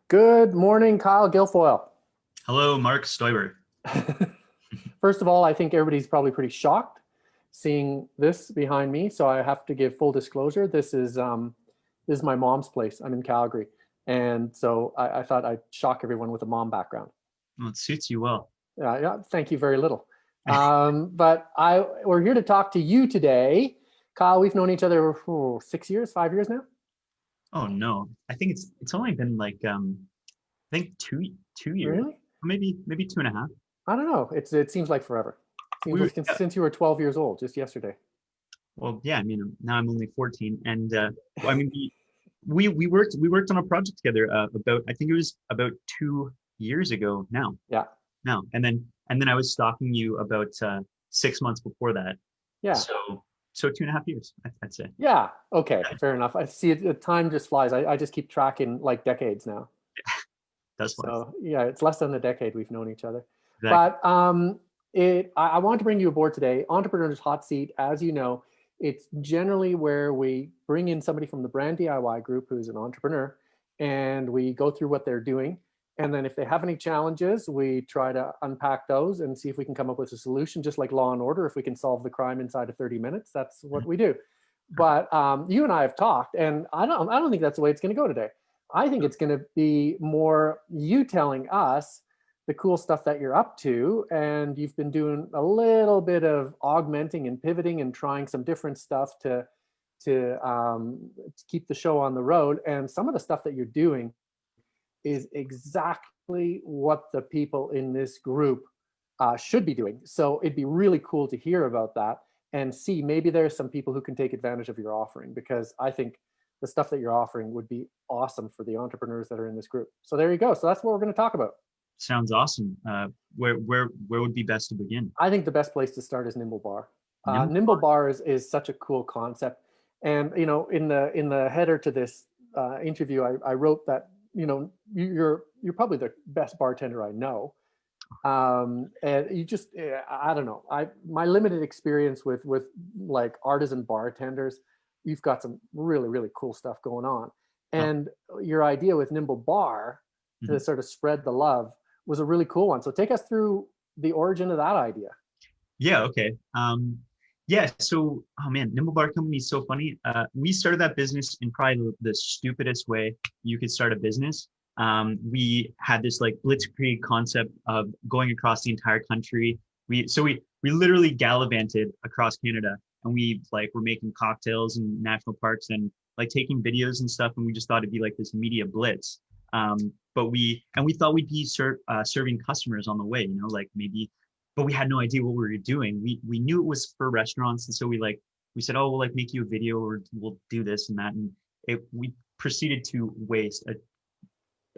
Good morning, Kyle Guilfoyle. Hello, Mark Stoiber. First of all, I think everybody's probably pretty shocked seeing this behind me. So I have to give full disclosure. This is my mom's place. I'm in Calgary. And so I thought I'd shock everyone with a mom background. Well, it suits you well. Yeah, thank you very little. But we're here to talk to you today. Kyle, we've known each other for 6 years, 5 years now. Oh no, I think it's only been like I think two years, Really? maybe two and a half. I don't know. It seems like forever. Seems We were, like yeah, since you were 12 years old, just yesterday. well, yeah. I mean, now I'm only 14, and well, I mean, we worked on a project together about I think it was about 2 years ago now. Yeah. Now and then I was stalking you about 6 months before that. Yeah. So 2.5 years, I'd say. Yeah. Okay. Fair enough. I see it. The time just flies. I just keep tracking like decades now. That's why. So yeah, it's less than a decade we've known each other. Exactly. But I wanted to bring you aboard today. Entrepreneur's Hot Seat, as you know, it's generally where we bring in somebody from the Brand DIY group who's an entrepreneur, and we go through what they're doing. And then if they have any challenges, we try to unpack those and see if we can come up with a solution, just like Law and Order. If we can solve the crime inside of 30 minutes, that's what we do. But you and I have talked, and I don't think that's the way it's going to go today. I think it's going to be more you telling us the cool stuff that you're up to, and you've been doing a little bit of augmenting and pivoting and trying some different stuff to keep the show on the road. And some of the stuff that you're doing is exactly what the people in this group should be doing. So it'd be really cool to hear about that and see maybe there's some people who can take advantage of your offering, because I think the stuff that you're offering would be awesome for the entrepreneurs that are in this group. So there you go. So that's what we're going to talk about. Sounds awesome. Where would be best to begin? I think the best place to start is Nimble Bar. Nimble Nimble Bar is such a cool concept. And you know, in the header to this interview, I wrote that you're probably the best bartender I know. And you just I don't know. My limited experience with like artisan bartenders, you've got some really cool stuff going on. Oh, And your idea with Nimble Bar to mhm. sort of spread the love was a really cool one. So take us through the origin of that idea. Yeah, okay. Yeah, so, oh man, Nimble Bar Company is so funny. We started that business in probably the stupidest way you could start a business. We had this like blitzkrieg concept of going across the entire country. We literally gallivanted across Canada, and we like were making cocktails in national parks and like taking videos and stuff, and we just thought it'd be like this media blitz. But we thought we'd be serving customers on the way, like maybe, but we had no idea what we were doing. We knew it was for restaurants, and so we said, oh, we'll like make you a video, or we'll do this and that, and we proceeded to waste an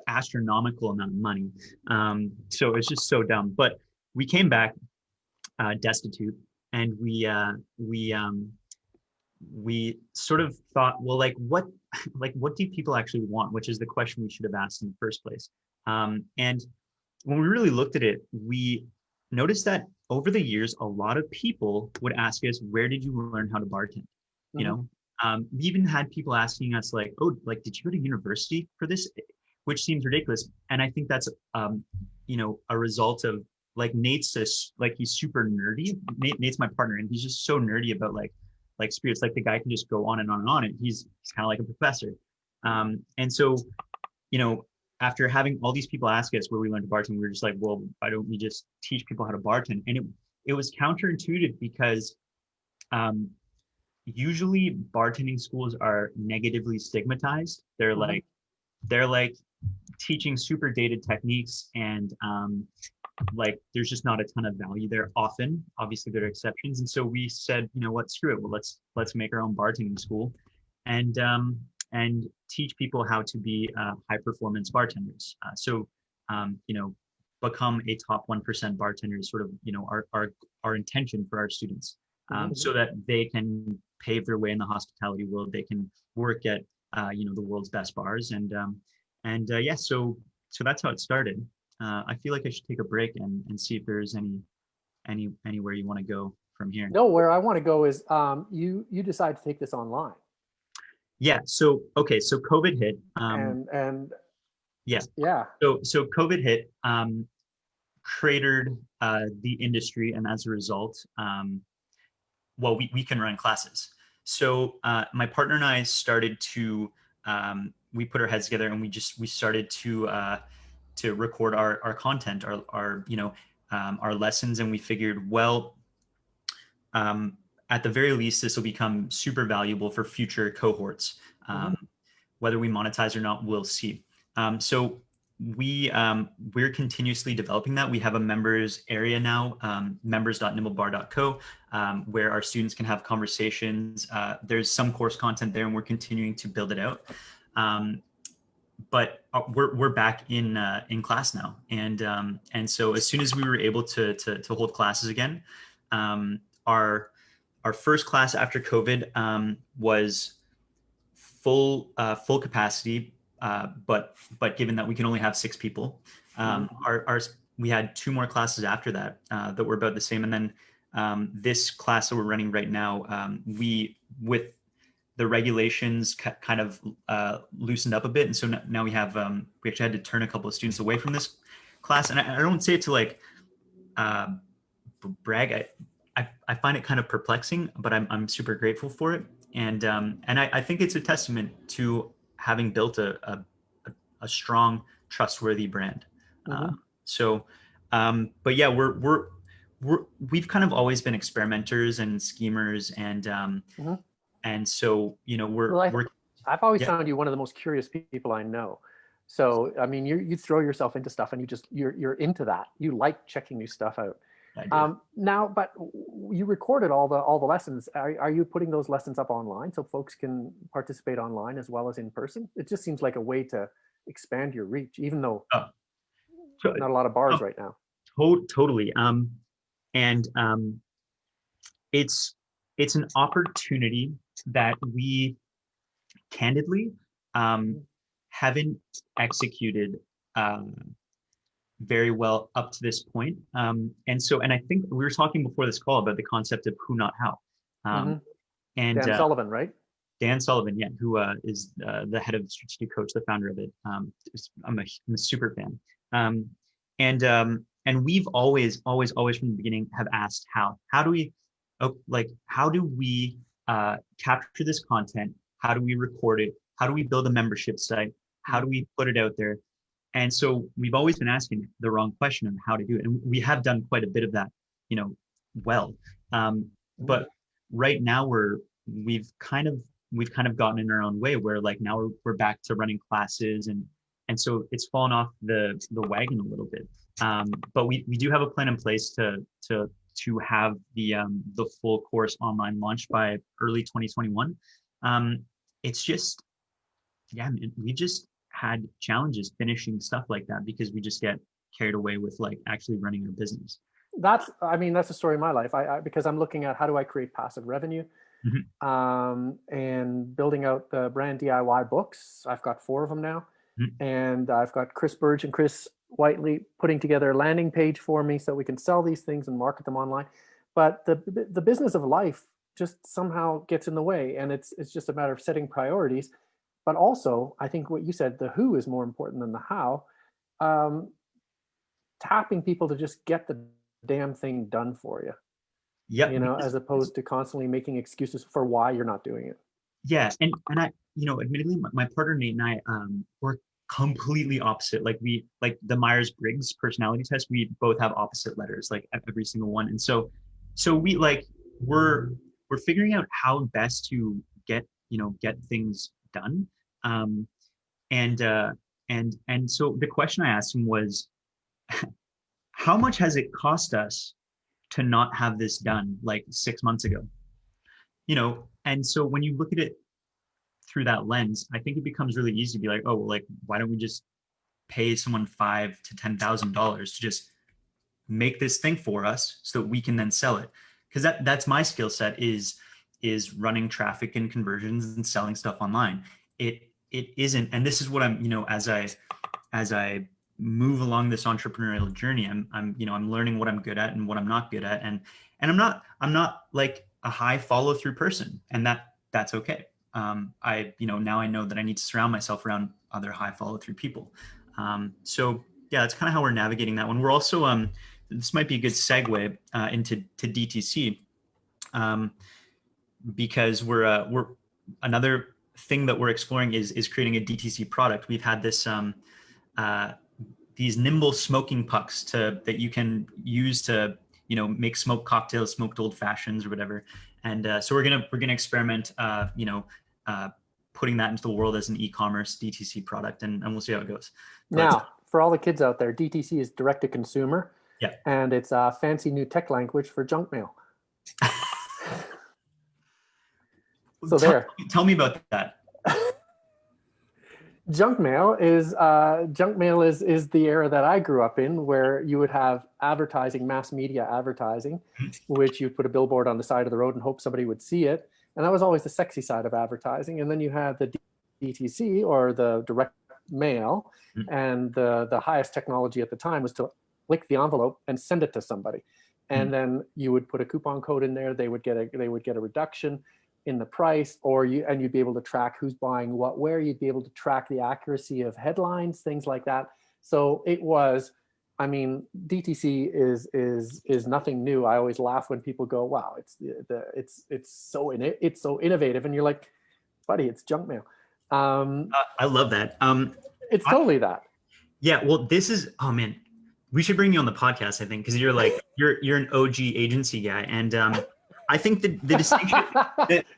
astronomical amount of money. So it's just so dumb. But we came back destitute, and we sort of thought, well, like what do people actually want, which is the question we should have asked in the first place. And when we really looked at it, we noticed that over the years, a lot of people would ask us, where did you learn how to bartend? You Mhm. know, we even had people asking us like, oh, like, did you go to university for this? Which seems ridiculous. And I think that's, a result of like like he's super nerdy. Nate's my partner, and he's just so nerdy about like spirits. Like the guy can just go on and on and on, and he's kind of like a professor. And so, you know, after having all these people ask us where we learned to bartend, we were just like, well, why don't we just teach people how to bartend? And it was counterintuitive because usually bartending schools are negatively stigmatized. Mhm. They're like teaching super dated techniques, and like there's just not a ton of value there often. Obviously there are exceptions. And so we said, you know what, screw it. Well, let's make our own bartending school and teach people how to be high performance bartenders. Become a top 1% bartender is sort of, our intention for our students, Mhm. so that they can pave their way in the hospitality world. They can work at, the world's best bars. Yeah, so that's how it started. I feel like I should take a break and see if there's anywhere you want to go from here. No, where I want to go is you decide to take this online. Yeah. So okay. So COVID hit. And Yeah. Yeah. So COVID hit, cratered the industry, and as a result, well, we can run classes. So my partner and I started to we put our heads together, and we started to record our content, our our lessons, and we figured, well, um, at the very least, this will become super valuable for future cohorts. Hmm. Whether we monetize or not, we'll see. So we're continuously developing that. We have a members area now, members.nimblebar.co, where our students can have conversations. There's some course content there, and we're continuing to build it out. But we're back in class now, and so as soon as we were able to hold classes again, our first class after COVID was full capacity, but given that we can only have 6 people, our we had 2 more classes after that that were about the same, and then this class that we're running right now, we with the regulations kind of loosened up a bit, and so now we actually had to turn a couple of students away from this class, and I don't say it to like uh, brag. I find it kind of perplexing, but I'm super grateful for it, and I think it's a testament to having built a strong, trustworthy brand. Hmm. So, but yeah, we've kind of always been experimenters and schemers, Hmm. and so Well, we're I've always yeah. found you one of the most curious people I know. So, I mean, you throw yourself into stuff, and you're into that. You like checking new stuff out. I do. Now, but you recorded all the lessons. Are you putting those lessons up online so folks can participate online as well as in person? It just seems like a way to expand your reach, even though Oh, to- not a lot of bars oh, right now. totally. And it's an opportunity that we candidly um, haven't executed um, very well up to this point. And I think we were talking before this call about the concept of who, not how. Hmm. Um, and Dan Sullivan, right? Dan Sullivan, yeah, who is the head of strategic coach, the founder of it. I'm a super fan. Um, and we've always from the beginning have asked how do we how do we capture this content? How do we record it? How do we build a membership site? How do we put it out there? And so we've always been asking the wrong question on how to do it, and we have done quite a bit of that, you know, well. Mhm. But right now we've kind of gotten in our own way, where like now we're back to running classes, and so it's fallen off the wagon a little bit. But we do have a plan in place to have the full course online launched by early 2021. It's just, yeah, man, we just had challenges finishing stuff like that because we just get carried away with like actually running our business. I mean, that's the story of my life. Because I'm looking at how do I create passive revenue, Mhm. and building out the brand DIY books. I've got 4 of them now, Mhm. and I've got Chris Burge and Chris Whiteley putting together a landing page for me so we can sell these things and market them online. But the business of life just somehow gets in the way, and it's just a matter of setting priorities. But also, I think what you said, the who is more important than the how. Um, Tapping people to just get the damn thing done for you, Yep. as opposed to constantly making excuses for why you're not doing it. Yeah, and I, admittedly, my partner Nate and I were completely opposite. Like we like the Myers-Briggs personality test. We both have opposite letters, like every single one. And so we like we're we're figuring out how best to get things done. Um, and so the question I asked him was, how much has it cost us to not have this done like 6 months ago? And so when you look at it through that lens, I think it becomes really easy to be like, oh, well, like, why don't we just pay someone $5,000 to $10,000 to just make this thing for us so that we can then sell it? Because that's my skill set is running traffic and conversions and selling stuff online. It isn't, and this is what I'm, as I move along this entrepreneurial journey, I'm learning what I'm good at and what I'm not good at, and I'm not like a high follow through person, and that's okay. I now I know that I need to surround myself around other high follow through people. So yeah, that's kind of how we're navigating that one. We're also this might be a good segue into DTC, because we're another thing that we're exploring is creating a DTC product. We've had this uh, these nimble smoking pucks that you can use to make smoked cocktails, smoked old fashions or whatever. And so we're gonna experiment putting that into the world as an e-commerce DTC product, and we'll see how it goes. But Now, for all the kids out there, DTC is direct to consumer, yeah, and it's a fancy new tech language for junk mail. So tell me about that. Junk mail is the era that I grew up in, where you would have advertising, mass media advertising, which you'd put a billboard on the side of the road and hope somebody would see it. And that was always the sexy side of advertising. And then you had the DTC, or the direct mail, and the highest technology at the time was to lick the envelope and send it to somebody. And then you would put a coupon code in there. They would get a reduction in the price, and you'd be able to track who's buying what, where. You'd be able to track the accuracy of headlines, things like that. So it was, I mean, DTC is nothing new. I always laugh when people go, "Wow, it's so innovative," and you're like, "Buddy, it's junk mail." I love that. It's totally that. Yeah, well, this is, oh man, we should bring you on the podcast, I think, because you're an OG agency guy, and I think the distinction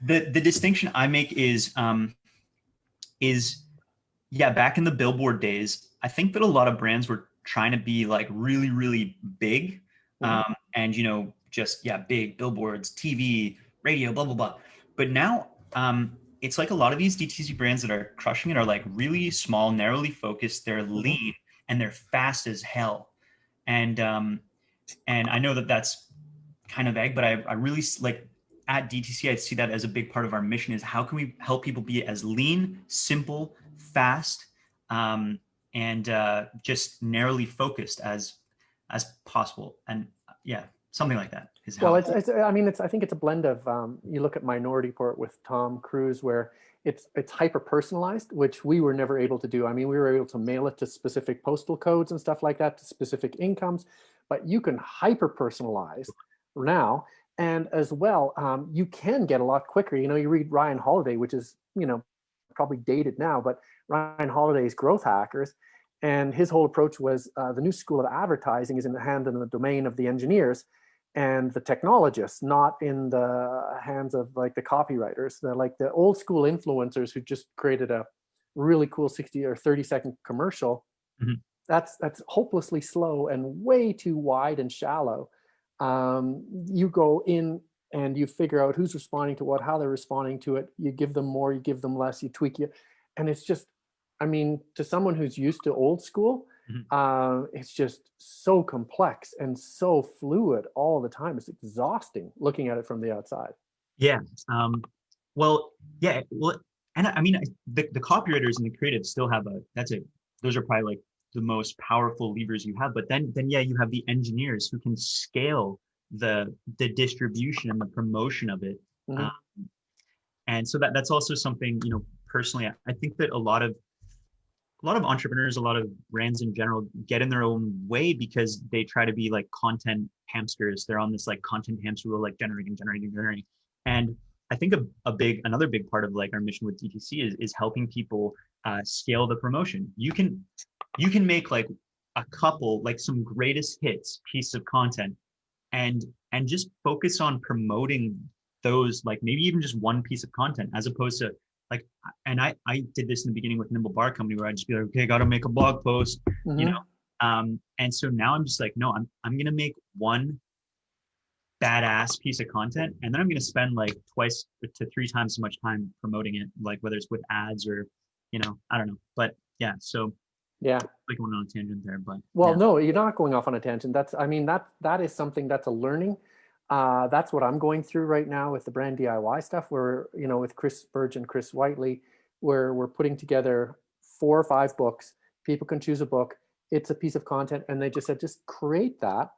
the distinction I make is back in the billboard days, I think that a lot of brands were trying to be like really, really big, and just big billboards, TV, radio, blah blah blah. But now it's like a lot of these DTC brands that are crushing it are like really small, narrowly focused. They're lean and they're fast as hell, and I know that that's kind of vague, but I really like at DTC, I see that as a big part of our mission is how can we help people be as lean, simple, fast, and just narrowly focused as possible. And something like that is how. Well, I think it's a blend of, you look at Minority Report with Tom Cruise, where it's hyper personalized, which we were never able to do. I mean, we were able to mail it to specific postal codes and stuff like that, to specific incomes, but you can hyper personalize now. And as well, you can get a lot quicker. You read Ryan Holiday, which is, probably dated now, but Ryan Holiday's Growth Hackers, and his whole approach was the new school of advertising is in the hand and the domain of the engineers and the technologists, not in the hands of like the copywriters. They're like the old school influencers who just created a really cool 60 or 30-second commercial. That's hopelessly slow and way too wide and shallow. You go in and you figure out who's responding to what, how they're responding to it. You give them more, you give them less, you tweak it. And it's just, I mean, to someone who's used to old school, it's just so complex and so fluid all the time. It's exhausting looking at it from the outside. Yeah. Well, and I mean, the copywriters and the creatives still have those are probably like the most powerful levers you have. But then you have the engineers who can scale the distribution and the promotion of it. And so that's also something, personally, I think that a lot of entrepreneurs, a lot of brands in general get in their own way because they try to be like content hamsters. They're on this like content hamster wheel, like generating. And I think another big part of like our mission with DTC is helping people scale the promotion. You can make like a couple, like some greatest hits piece of content and just focus on promoting those, like maybe even just one piece of content, as opposed to like, and I did this in the beginning with Nimble Bar Company, where I'd just be like, okay, got to make a blog post, and so now I'm just like, no, I'm going to make one badass piece of content, and then I'm going to spend like 2 to 3 times so much time promoting it, like whether it's with ads or, I don't know. But yeah, so yeah, like going on a tangent there, but no, you're not going off on a tangent. That is something that's a learning. That's what I'm going through right now with the brand DIY stuff, where, with Chris Burge and Chris Whiteley, where we're putting together 4 or 5 books. People can choose a book. It's a piece of content. And they just said, just create that,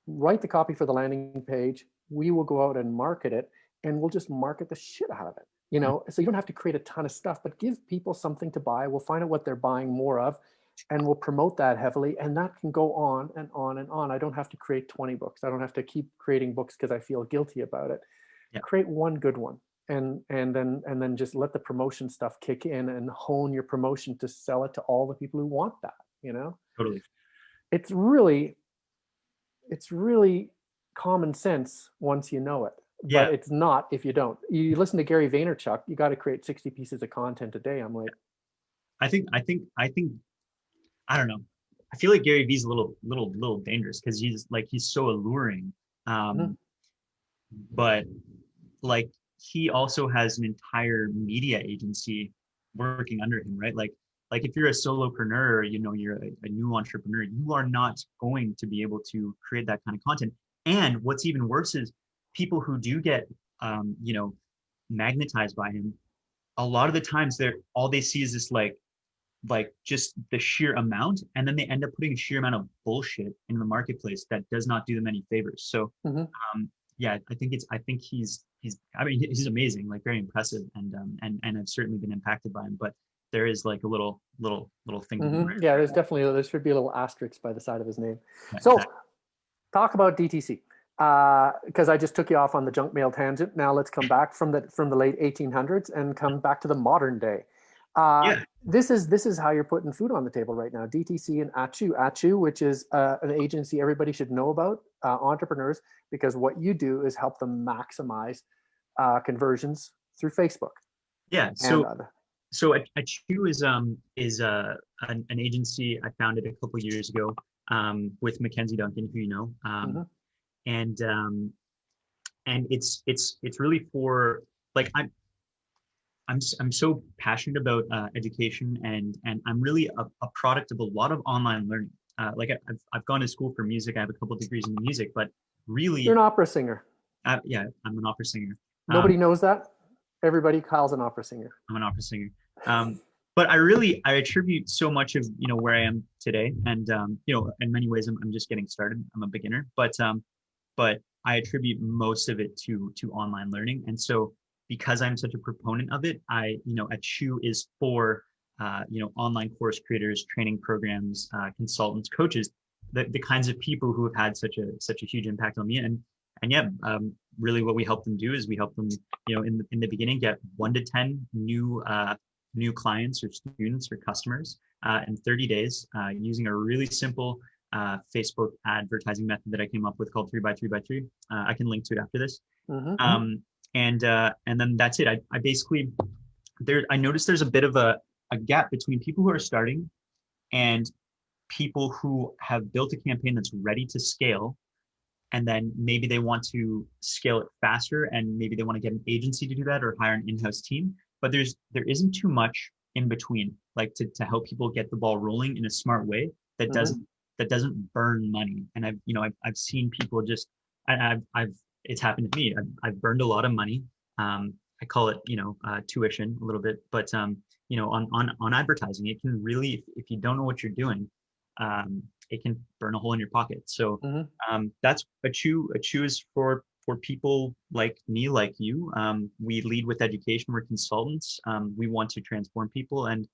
write the copy for the landing page. We will go out and market it, and we'll just market the shit out of it. you know, so you don't have to create a ton of stuff, but give people something to buy. We'll find out what they're buying more of, and we'll promote that heavily. And that can go on and on and on. I don't have to create 20 books. I don't have to keep creating books because I feel guilty about it. Yeah, Create one good one, and then just let the promotion stuff kick in and hone your promotion to sell it to all the people who want that, you know? totally. It's really common sense once you know it, but Yeah, it's not if you don't. You listen to Gary Vaynerchuk, you got to create 60 pieces of content a day. I'm like, I think I don't know. I feel like Gary Vee's a little dangerous because he's so alluring. mhm, Um, but like he also has an entire media agency working under him, right? Like if you're a solopreneur, or, you know, you're a new entrepreneur, you are not going to be able to create that kind of content. And what's even worse is people who do get you know, magnetized by him, a lot of the times they're all they see is this like just the sheer amount, and then they end up putting a sheer amount of bullshit in the marketplace that does not do them any favors. So mhm. yeah, I think he's I mean he's amazing, like very impressive, and I've certainly been impacted by him, but there is like a little thing to be aware Yeah, of. there should be a little asterisk by the side of his name. Yeah, So exactly. talk about DTC, because I just took you off on the junk mail tangent. Now let's come back from the late 1800s and come back to the modern day. Yeah, This is how you're putting food on the table right now. DTC and Achu, which is an agency everybody should know about, entrepreneurs, because what you do is help them maximize conversions through Facebook yeah. and So other. so Achu is an agency I founded a couple years ago with Mackenzie Duncan, who you know, Mhm. and it's really for like I'm so passionate about education, and I'm really a product of a lot of online learning. Like I've gone to school for music. I have a couple degrees in music, but You're really, an opera singer. yeah, I'm an opera singer. Nobody knows that. Everybody, Kyle's an opera singer. I'm an opera singer. Um, but I attribute so much of, you know, where I am today, and you know, in many ways I'm just getting started. I'm a beginner, but I attribute most of it to online learning. And so because I'm such a proponent of it, you know, Achu is for you know, online course creators, training programs, consultants, coaches, the kinds of people who have had such a huge impact on me. And yeah, really what we help them do is we help them, you know, in the beginning get 1 to 10 new clients or students or customers in 30 days using a really simple Facebook advertising method that I came up with called 3x3x3. I can link to it after this. Hmm. And then that's it. I basically I noticed there's a bit of a gap between people who are starting and people who have built a campaign that's ready to scale, and then maybe they want to scale it faster, and maybe they want to get an agency to do that or hire an in-house team. But there isn't too much in between, like to help people get the ball rolling in a smart way that Hmm. doesn't burn money. And I've seen people just I've it's happened to me. I've burned a lot of money. I call it, you know, tuition a little bit, but you know, on advertising, it can really, if you don't know what you're doing, it can burn a hole in your pocket. So Hmm. that's Achu. Achu is for people like me, like you. We lead with education. We're consultants. We want to transform people, and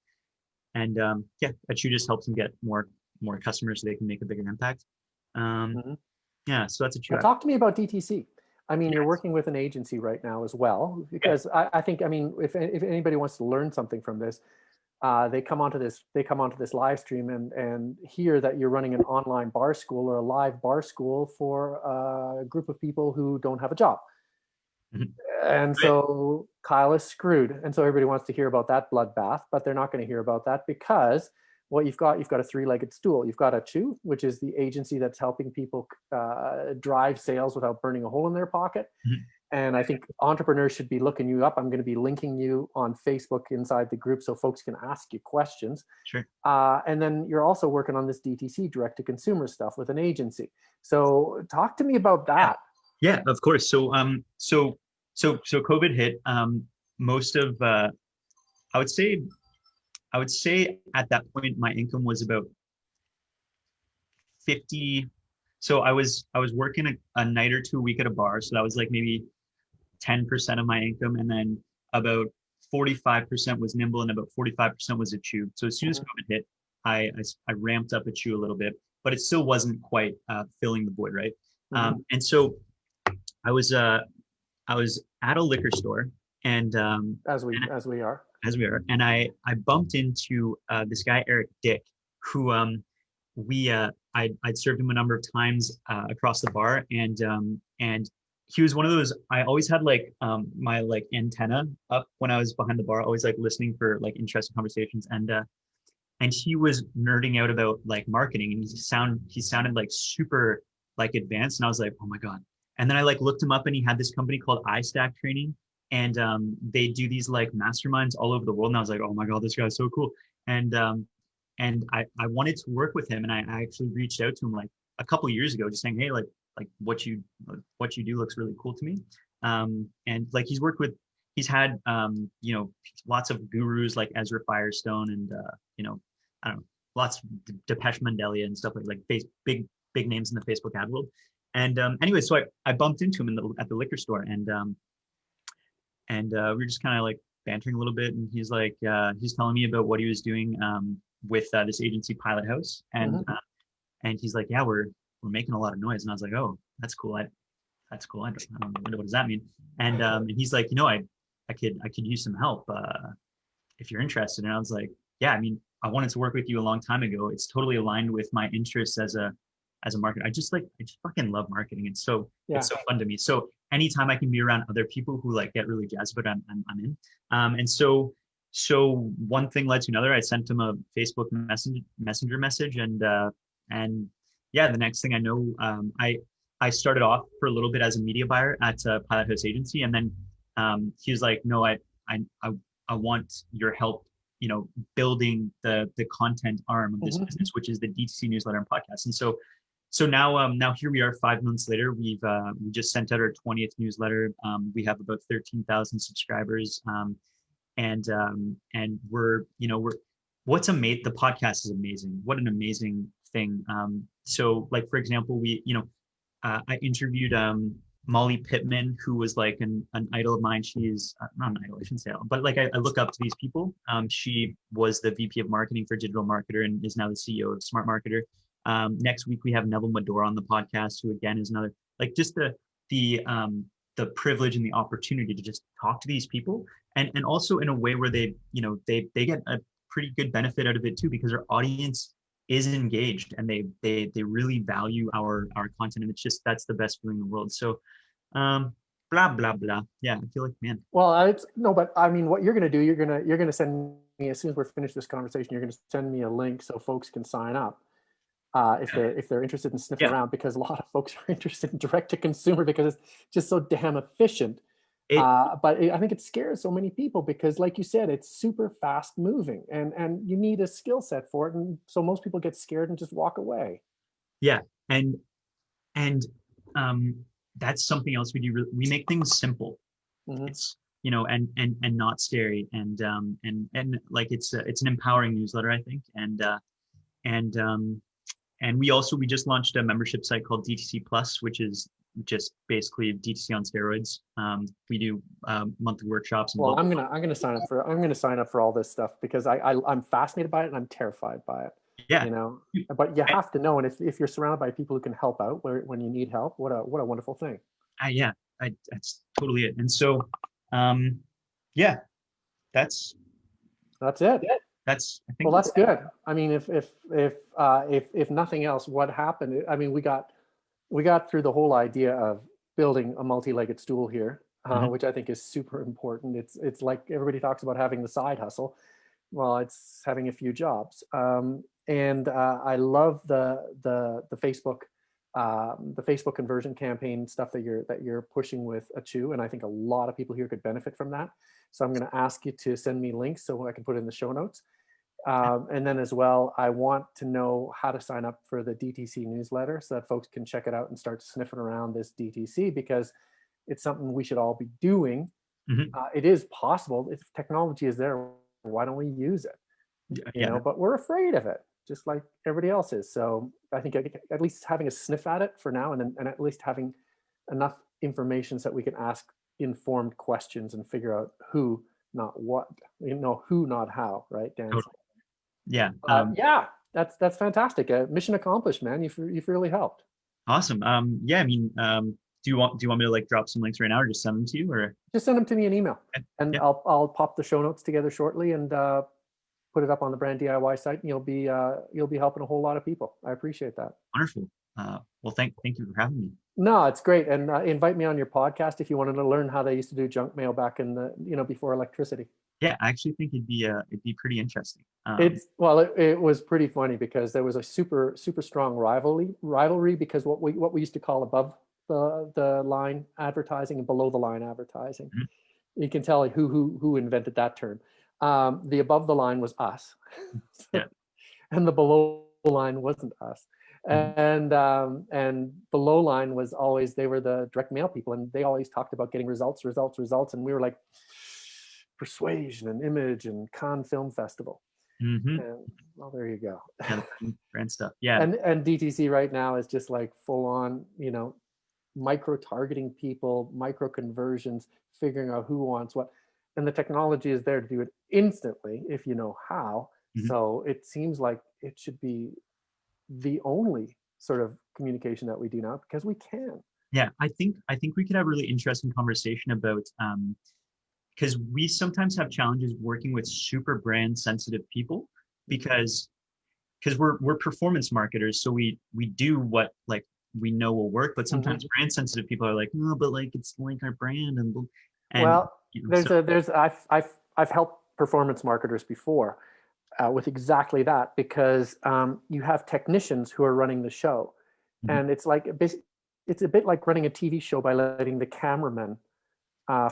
yeah, Achu just helps them get more customers so they can make a bigger impact. Um, Hmm. yeah, so that's Now, Achu. talk to me about DTC. I mean, you're Yes. working with an agency right now as well, Yeah. because I think, I mean, if anybody wants to learn something from this, they come onto this live stream and hear that you're running an online bar school or a live bar school for a group of people who don't have a job. Mhm. And Right. so Kyle is screwed. And so everybody wants to hear about that bloodbath, but they're not going to hear about that because what you've got a three-legged stool. You've got a Chew, which is the agency that's helping people drive sales without burning a hole in their pocket. Mhm. And I think entrepreneurs should be looking you up. I'm going to be linking you on Facebook inside the group so folks can ask you questions. Sure. And then you're also working on this DTC, direct to consumer stuff with an agency. So talk to me about Yeah. that. Yeah, of course. So COVID hit. Most of I would say I would say at that point my income was about 50. So I was working a night or two a week at a bar. So that was like maybe 10% of my income. And then about 45% was Nimble and about 45% was a chew. So as soon as COVID hit, I ramped up a chew a little bit, but it still wasn't quite filling the void, right? And so I was at a liquor store, and As we are. as we are, and I bumped into this guy Eric Dick, who I'd served him a number of times across the bar, and he was one of those. I always had like my like antenna up when I was behind the bar, always like listening for like interesting conversations, and he was nerding out about like marketing, and he sounded like super like advanced, and I was like, oh my god. And then I like looked him up, and he had this company called iStack Training, and they do these like masterminds all over the world, and I was like, oh my god, this guy's so cool. And I wanted to work with him, and I actually reached out to him like a couple of years ago, just saying, hey, like what you do looks really cool to me. And like he's had you know, lots of gurus like Ezra Firestone, and you know, I don't know, lots of Depeche Mandelia and stuff like big names in the Facebook ad world. And anyway, so I bumped into him at the liquor store, and we were just kind of like bantering a little bit, and he's like he's telling me about what he was doing with this agency Pilot House, and he's like, yeah, we're making a lot of noise, and I was like, oh, that's cool. That's cool. I don't know, what does that mean? And he's like, you know, I could use some help if you're interested. And I was like, yeah, I mean, I wanted to work with you a long time ago. It's totally aligned with my interests as a marketer. I just fucking love marketing. It's so fun to me. So anytime I can be around other people who like get really jazzed, but I'm in. And so one thing led to another. I sent him a Facebook messenger message, and yeah, the next thing I know, I started off for a little bit as a media buyer at Pilot House Agency, and then he was like, no, I want your help, you know, building the content arm of this business, which is the DTC newsletter and podcast. And so now here we are 5 months later. We just sent out our 20th newsletter. We have about 13,000 subscribers, and we're what's amazing. The podcast is amazing. What an amazing thing. So like, for example, I interviewed Molly Pittman, who was like an idol of mine. She's not an idol, I shouldn't say, but like I look up to these people. She was the VP of marketing for Digital Marketer and is now the CEO of Smart Marketer. Next week we have Neville Medora on the podcast, who again is another, like, just the privilege and the opportunity to just talk to these people, and also in a way where they get a pretty good benefit out of it too, because our audience is engaged and they really value our content, and it's just, that's the best feeling in the world. So blah blah blah. Yeah, I feel like, man. Well, but I mean, what you're gonna do, you're gonna send me, as soon as we're finished this conversation, you're gonna send me a link so folks can sign up if they're interested in sniffing around, because a lot of folks are interested in direct to consumer because it's just so damn efficient. But I think it scares so many people because, like you said, it's super fast moving, and you need a skill set for it, and so most people get scared and just walk away. Yeah, and that's something else we do. We make things simple. It's, you know, and not scary, and like it's an empowering newsletter, I think, and we just launched a membership site called DTC Plus, which is just basically DTC on steroids. We do monthly workshops. And I'm gonna sign up for all this stuff because I'm fascinated by it and I'm terrified by it. Yeah, you know, but you have to know, and if you're surrounded by people who can help out when you need help, what a wonderful thing. Yeah, that's totally it. And so, yeah, that's it. That's, I think. Well, that's good. I mean, if nothing else, what happened? I mean, we got through the whole idea of building a multi-legged stool here, which I think is super important. It's like everybody talks about having the side hustle. Well, it's having a few jobs. And I love the Facebook conversion campaign stuff that you're pushing with Achu, and I think a lot of people here could benefit from that. So I'm going to ask you to send me links so I can put it in the show notes. And then as well, I want to know how to sign up for the DTC newsletter so that folks can check it out and start sniffing around this DTC, because it's something we should all be doing. It is possible. If technology is there, why don't we use it? You know, but we're afraid of it, just like everybody else is. So I think at least having a sniff at it for now, and at least having enough information so that we can ask informed questions and figure out who, not what, who, not how, right, Dan? Totally. Yeah. Yeah, that's fantastic. Mission accomplished, man. You've really helped. Awesome. Yeah, I mean, do you want me to like drop some links right now or just send them to you, or? Just send them to me an email, and Yeah. I'll pop the show notes together shortly and put it up on the Brand DIY site, and you'll be helping a whole lot of people. I appreciate that. Wonderful. Well, thank you for having me. No, it's great, and invite me on your podcast if you wanted to learn how they used to do junk mail back in the before electricity. Yeah, I actually think it'd be pretty interesting. It was pretty funny because there was a super strong rivalry because what we used to call above the line advertising and below the line advertising. Mm-hmm. You can tell like who invented that term. The above the line was us, yeah. and the below the line wasn't us. Mm-hmm. And below line was always, they were the direct mail people, and they always talked about getting results, and we were like persuasion and image and Cannes Film Festival. Mm-hmm. And, well, there you go. Yeah, brand stuff. Yeah. And DTC right now is just like full on, micro targeting people, micro conversions, figuring out who wants what, and the technology is there to do it instantly if you know how. Mm-hmm. So it seems like it should be the only sort of communication that we do now because we can. Yeah, I think we could have a really interesting conversation about because we sometimes have challenges working with super brand sensitive people because we're performance marketers, so we do what like we know will work, but sometimes mm-hmm. brand sensitive people are like, no, but like it's like our brand and well, I've helped performance marketers before with exactly that because you have technicians who are running the show, mm-hmm. and it's a bit like running a TV show by letting the cameraman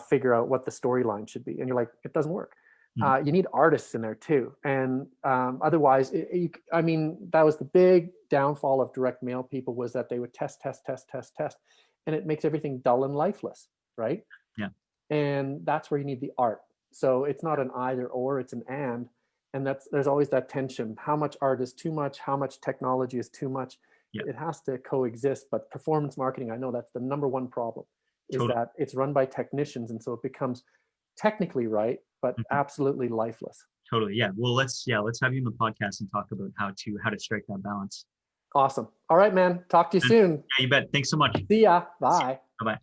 figure out what the storyline should be, and you're like, it doesn't work. Mm-hmm. You need artists in there too, and otherwise, that was the big downfall of direct mail people, was that they would test, and it makes everything dull and lifeless, right? Yeah. And that's where you need the art. So it's not an either or, it's an and there's always that tension. How much art is too much? How much technology is too much? Yeah. It has to coexist. But performance marketing, I know that's the number one problem, is that it's run by technicians, and so it becomes technically right, but mm-hmm. absolutely lifeless. Totally. Yeah. Well, let's have you on the podcast and talk about how to strike that balance. Awesome. All right, man. Talk to you soon. Yeah, you bet. Thanks so much. See ya. Bye. Bye-bye.